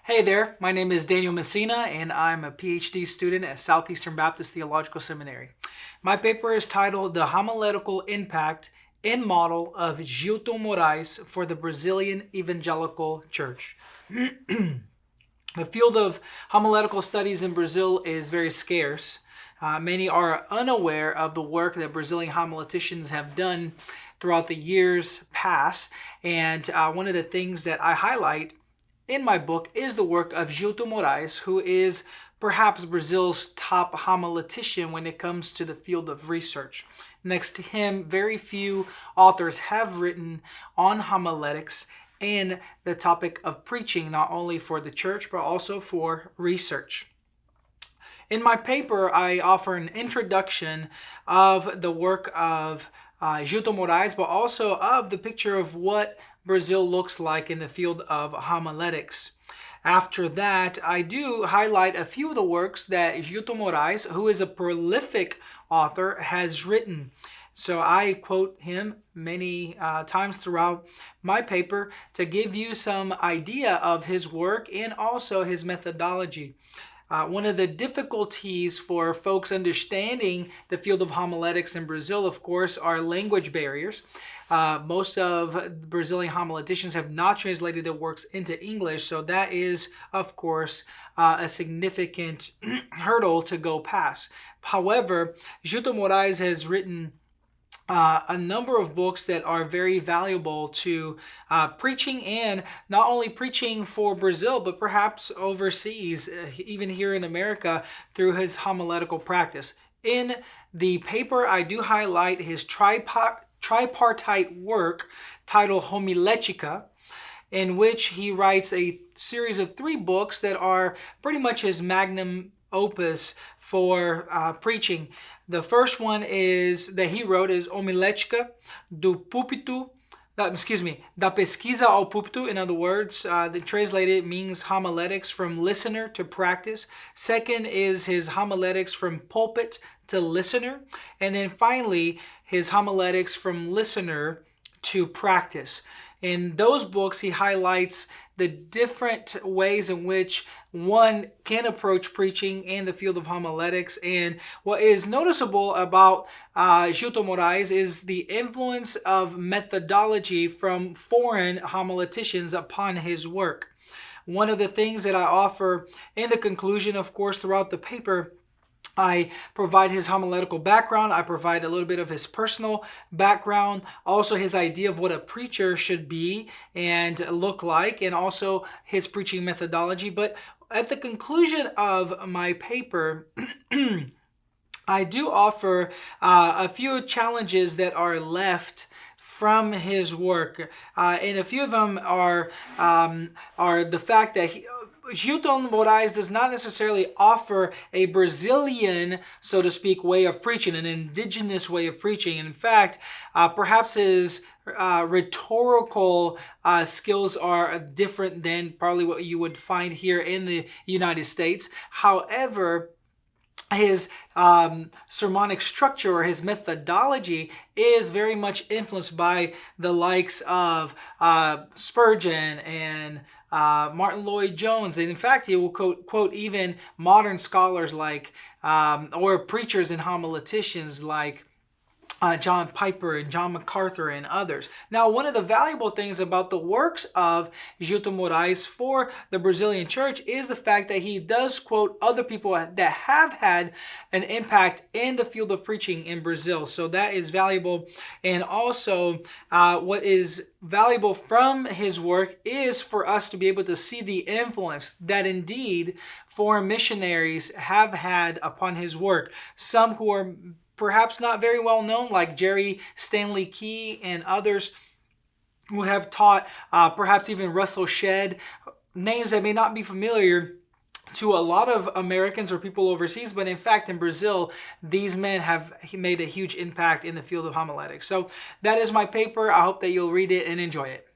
Hey there, my name is Daniel Messina and I'm a PhD student at Southeastern Baptist Theological Seminary. My paper is titled The Homiletical Impact and Model of Jilton Moraes for the Brazilian Evangelical Church. The field of homiletical studies in Brazil is very scarce. Many are unaware of the work that Brazilian homileticians have done throughout the years past, and one of the things that I highlight in my book is the work of Jilton Moraes, who is perhaps Brazil's top homiletician when it comes to the field of research. Next to him, very few authors have written on homiletics and the topic of preaching, not only for the church, but also for research. In my paper, I offer an introduction of the work of Jilton Moraes, but also of the picture of what Brazil looks like in the field of homiletics. After that, I do highlight a few of the works that Jilton Moraes, who is a prolific author, has written. So I quote him many times throughout my paper to give you some idea of his work and also his methodology. One of the difficulties for folks understanding the field of homiletics in Brazil, of course, are language barriers. Most of Brazilian homileticians have not translated their works into English, so that is, of course, a significant hurdle to go past. However, Jilton Moraes has written a number of books that are very valuable to preaching, and not only preaching for Brazil, but perhaps overseas, even here in America, through his homiletical practice. In the paper, I do highlight his tripartite work titled Homiletical, in which he writes a series of 3 books that are pretty much his magnum opus for preaching. The first one is that he wrote is Homiletical do púlpito, da pesquisa ao púlpito. In other words, the translated means homiletics from listener to practice. Second is his homiletics from pulpit to listener. And then finally, his homiletics from listener to practice. In those books, he highlights the different ways in which one can approach preaching in the field of homiletics. And what is noticeable about Jilton Moraes is the influence of methodology from foreign homileticians upon his work. One of the things that I offer in the conclusion, of course, throughout the paper, I provide his homiletical background. I provide a little bit of his personal background, also his idea of what a preacher should be and look like, and also his preaching methodology. But at the conclusion of my paper, I do offer a few challenges that are left from his work, and a few of them are the fact that Jilton Moraes does not necessarily offer a Brazilian, so to speak, way of preaching, an indigenous way of preaching. In fact, perhaps his rhetorical skills are different than probably what you would find here in the United States. However, his sermonic structure or his methodology is very much influenced by the likes of Spurgeon and Martin Lloyd-Jones. And in fact, he will quote even modern scholars like, or preachers and homileticians like John Piper and John MacArthur and others. Now, one of the valuable things about the works of Jilton Moraes for the Brazilian church is the fact that he does quote other people that have had an impact in the field of preaching in Brazil. So that is valuable. And also, what is valuable from his work is for us to be able to see the influence that indeed foreign missionaries have had upon his work. Some who are perhaps not very well known, like Jerry Stanley Key and others who have taught, perhaps even Russell Shedd, names that may not be familiar to a lot of Americans or people overseas, but in fact in Brazil, these men have made a huge impact in the field of homiletics. So that is my paper. I hope that you'll read it and enjoy it.